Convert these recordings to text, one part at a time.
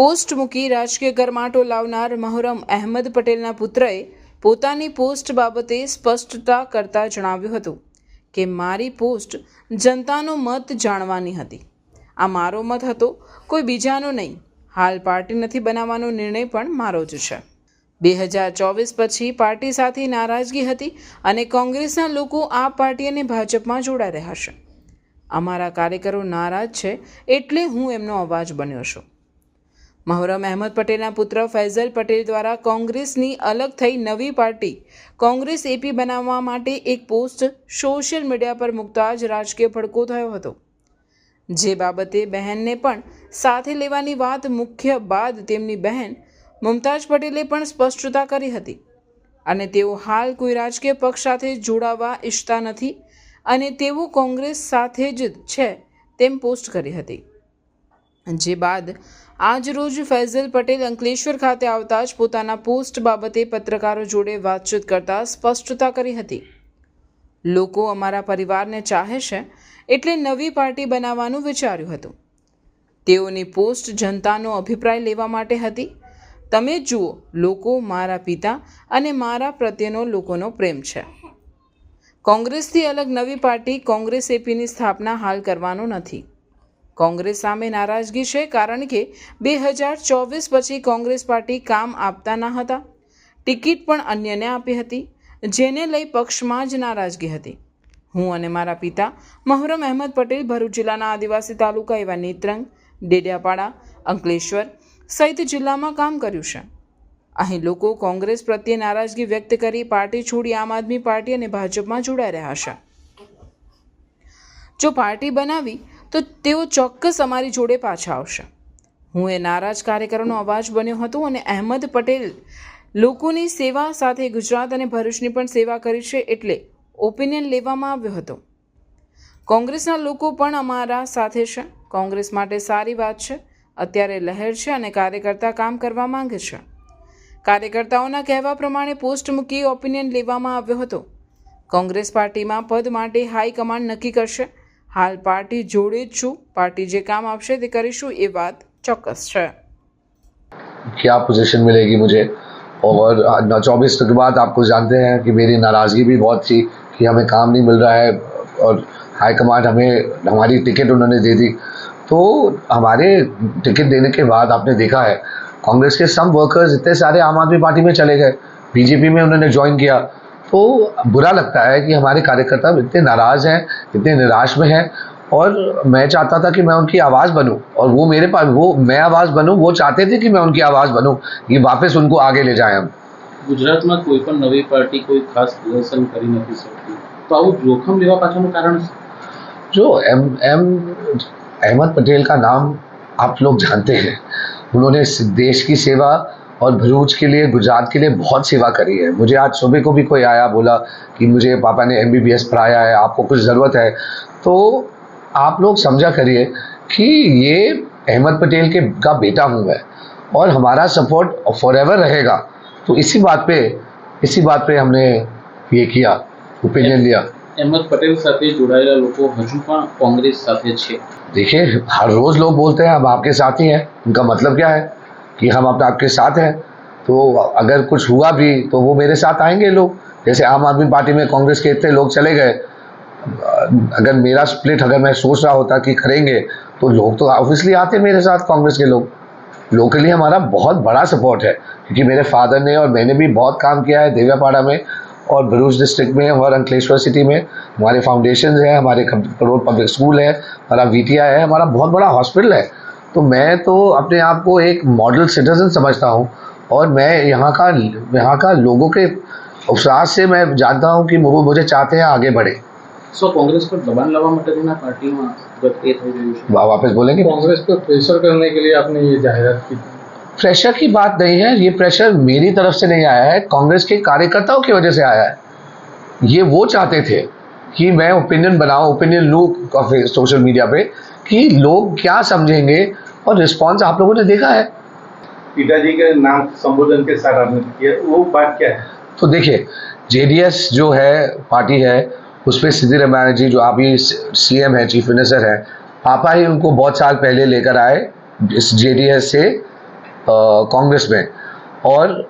Post મૂકી રાજકીય ગરમાટો લાવનાર મહોરમ અહેમદ પટેલના પુત્રએ પોતાની પોસ્ટ બાબતે સ્પષ્ટતા કરતા જણાવ્યું હતું કે મારી પોસ્ટ જનતાનો મત જાણવાની હતી. આ મારો મત હતો, કોઈ બીજાનો નહીં. હાલ પાર્ટી નથી બનાવવાનો નિર્ણય પણ મારો જ છે. 2024 પછી પાર્ટી સાથે નારાજગી હતી અને કોંગ્રેસના લોકો આ પાર્ટી અને ભાજપમાં જોડાઈ રહ્યા છે. અમારા કાર્યકરો નારાજ છે એટલે હું એમનો અવાજ બન્યો છું. મહોરમ અહેમદ પટેલના પુત્ર ફૈઝલ પટેલ દ્વારા કોંગ્રેસની અલગ થઈ નવી પાર્ટી કોંગ્રેસ એપી બનાવવા માટે એક પોસ્ટ સોશિયલ મીડિયા પર મૂકતા જ રાજકીય ભડકો થયો હતો. જે બાબતે બહેનને પણ સાથે લેવાની વાત મુખ્ય બાદ તેમની બહેન મુમતાઝ પટેલે પણ સ્પષ્ટતા કરી હતી અને તેઓ હાલ કોઈ રાજકીય પક્ષ સાથે જોડાવા ઈચ્છતા નથી અને તેઓ કોંગ્રેસ સાથે જ છે તેમ પોસ્ટ કરી હતી. જે બાદ આજ રોજ ફૈઝલ પટેલ અંકલેશ્વર ખાતે આવતા જ પોતાના પોસ્ટ બાબતે પત્રકારો જોડે વાતચીત કરતા સ્પષ્ટતા કરી હતી. લોકો અમારા પરિવારને ચાહે છે એટલે નવી પાર્ટી બનાવવાનું વિચાર્યું હતું. તેઓની પોસ્ટ જનતાનો અભિપ્રાય લેવા માટે હતી. તમે જુઓ, લોકો મારા પિતા અને મારા પ્રત્યેનો લોકોનો પ્રેમ છે. કોંગ્રેસથી અલગ નવી પાર્ટી કોંગ્રેસ એપીની સ્થાપના હાલ કરવાનો નથી. કોંગ્રેસ સામે નારાજગી છે કારણ કે 2024 પછી કોંગ્રેસ પાર્ટી કામ આપતા ન હતા. ટિકિટ પણ અન્યને આપી હતી, જેને લઈ પક્ષમાં જ નારાજગી હતી. હું અને મારા પિતા મહોરમ અહેમદ પટેલ ભરૂચ જિલ્લાના આદિવાસી તાલુકા એવા નેત્રંગ, ડેડિયાપાડા, અંકલેશ્વર સહિત જિલ્લામાં કામ કર્યું છે. અહીં લોકો કોંગ્રેસ પ્રત્યે નારાજગી વ્યક્ત કરી પાર્ટી છોડી આમ આદમી પાર્ટી અને ભાજપમાં જોડાઈ રહ્યા છે. જો પાર્ટી બનાવી તો તેઓ ચોક્કસ અમારી જોડે પાછા આવશે. હું એ નારાજ કાર્યકરોનો અવાજ બન્યો હતો અને અહેમદ પટેલ લોકોની સેવા સાથે ગુજરાત અને ભરૂચની પણ સેવા કરી છે એટલે ઓપિનિયન લેવામાં આવ્યો હતો. કોંગ્રેસના લોકો પણ અમારા સાથે છે. કોંગ્રેસ માટે સારી વાત છે. અત્યારે લહેર છે અને કાર્યકર્તા કામ કરવા માંગે છે. કાર્યકર્તાઓના કહેવા પ્રમાણે પોસ્ટ મૂકી ઓપિનિયન લેવામાં આવ્યો હતો. કોંગ્રેસ પાર્ટીમાં પદ માટે હાઈકમાન્ડ નક્કી કરશે. हाल पार्टी जोड़े छू. पार्टी जे काम आपसे ते करीशू ये बात चौक्कस है. क्या पोजीशन मिलेगी मुझे, और 24 के बाद आपको जानते हैं कि मेरी नाराज़गी भी बहुत थी कि हमें काम नहीं मिल रहा है और हाईकमांड हमें हमारी टिकट उन्होंने दे दी. तो हमारे टिकट देने के बाद आपने देखा है कांग्रेस के सब वर्कर्स इतने सारे आम आदमी पार्टी में चले गए, बीजेपी में उन्होंने ज्वाइन किया. तो बुरा लगता है कि हमारे कार्यकर्ता इतने नाराज़ हैं, इतने निराश में हैं. और मैं चाहता था कि मैं उनकी आवाज़ बनूं और वो मेरे पास मैं आवाज़ बनूं. वो चाहते थे कि मैं उनकी आवाज़ बनूं, ये वापस उनको आगे ले जाएं. हम गुजरात में कोई पण नवी पार्टी कोई खास प्रदर्शन कर नहीं सकती, तो आવું जोखम लेवा पाछळનું कारण जो अहमद पटेल का नाम आप लोग जानते हैं. उन्होंने देश की सेवा और भरूच के लिए, गुजरात के लिए बहुत सेवा करी है. मुझे आज सुबह को भी कोई आया, बोला कि मुझे पापा ने MBBS पढ़ाया है, आपको कुछ ज़रूरत है. तो आप लोग समझा करिए कि ये अहमद पटेल का बेटा हूँ मैं और हमारा सपोर्ट फॉरएवर रहेगा. तो इसी बात पे हमने ये किया, ओपिनियन लिया. अहमद पटेल સાથે જોડાયેલા લોકો હજુ પણ કોંગ્રેસ સાથે છે. देखिए, हर रोज़ लोग बोलते हैं हम आपके साथ ही हैं. उनका मतलब क्या है कि हम अपने आपके साथ हैं. तो अगर कुछ हुआ भी तो वो मेरे साथ आएंगे लोग. जैसे आम आदमी पार्टी में कांग्रेस के इतने लोग चले गए, अगर मेरा स्प्लिट अगर मैं सोच रहा होता कि करेंगे तो लोग तो ऑब्वियसली आते मेरे साथ. कांग्रेस के लोग के लिए हमारा बहुत बड़ा सपोर्ट है क्योंकि मेरे फादर ने और मैंने भी बहुत काम किया है देवियापाड़ा में और भरूच डिस्ट्रिक्ट में और अंकलेश्वर सिटी में. हमारे फाउंडेशन है, हमारे करोड़ पब्लिक स्कूल है, हमारा VTI है, हमारा बहुत बड़ा हॉस्पिटल है. तो मैं तो अपने आप को एक मॉडल सिटीजन समझता हूँ और मैं यहाँ का लोगों के उत्साह से मैं जानता हूँ कि वो मुझे चाहते हैं आगे बढ़े. कांग्रेस पर दबान लावा माटेना पार्टी में गत ए થઈ રહ્યું છે. वापस बोलेंगे. कांग्रेस पर प्रेशर करने के लिए आपने ये जाहिरात की. प्रेशर की बात नहीं है, ये प्रेशर मेरी तरफ से नहीं आया है, कांग्रेस के कार्यकर्ताओं की वजह से आया है. ये वो चाहते थे कि मैं ओपिनियन बनाऊं, ओपिनियन लूँ सोशल मीडिया पे कि लोग क्या समझेंगे, और रिस्पॉन्स आप लोगों ने देखा है. पिताजी के नाम संबोधन के साथ आपने किया, वो बात क्या है? तो देखिए, JDS जो है पार्टी है, उस पर सिद्धिरमैया जी जो अभी CM है, चीफ मिनिस्टर है, पापा ही उनको बहुत साल पहले लेकर आए इस JDS से कांग्रेस में। और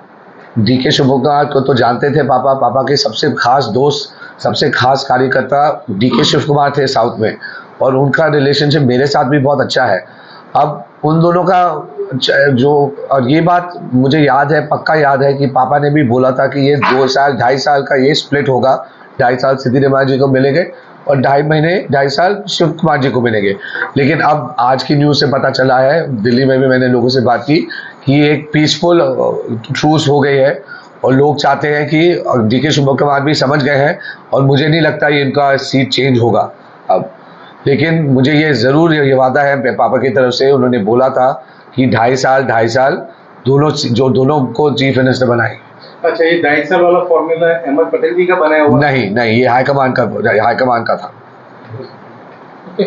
डीके शिव कुमार को तो जानते थे पापा, पापा के सबसे खास दोस्त, सबसे खास कार्यकर्ता डीके शिव कुमार थे साउथ में, और उनका रिलेशनशिप मेरे साथ भी बहुत अच्छा है। अब उन दोनों का जो, और ये बात मुझे याद है, पक्का याद है कि पापा ने भी बोला था कि ये 2 साल 2.5 साल का ये स्प्लिट होगा, 2.5 साल सिद्धिदेव जी को मिलेंगे और 2.5 साल शिव कुमार जी को मिलेंगे। लेकिन अब आज की न्यूज़ से पता चला है, दिल्ली में भी मैंने लोगों से बात की, कि एक पीसफुल ट्रूस हो गई है और लोग चाहते हैं कि डीके शिव कुमार भी समझ गए हैं, और मुझे नहीं लगता ये इनका सीट चेंज होगा अब। लेकिन मुझे ये ज़रूर ये वादा है पापा की तरफ से, उन्होंने बोला था कि 2.5 साल दोनों को चीफ मिनिस्टर बनाएंगे। अच्छा, ये 2.5 साल वाला फॉर्मूला अहमद पटेल जी का बनाया हुआ? नहीं, ये हाईकमान का था। ओके।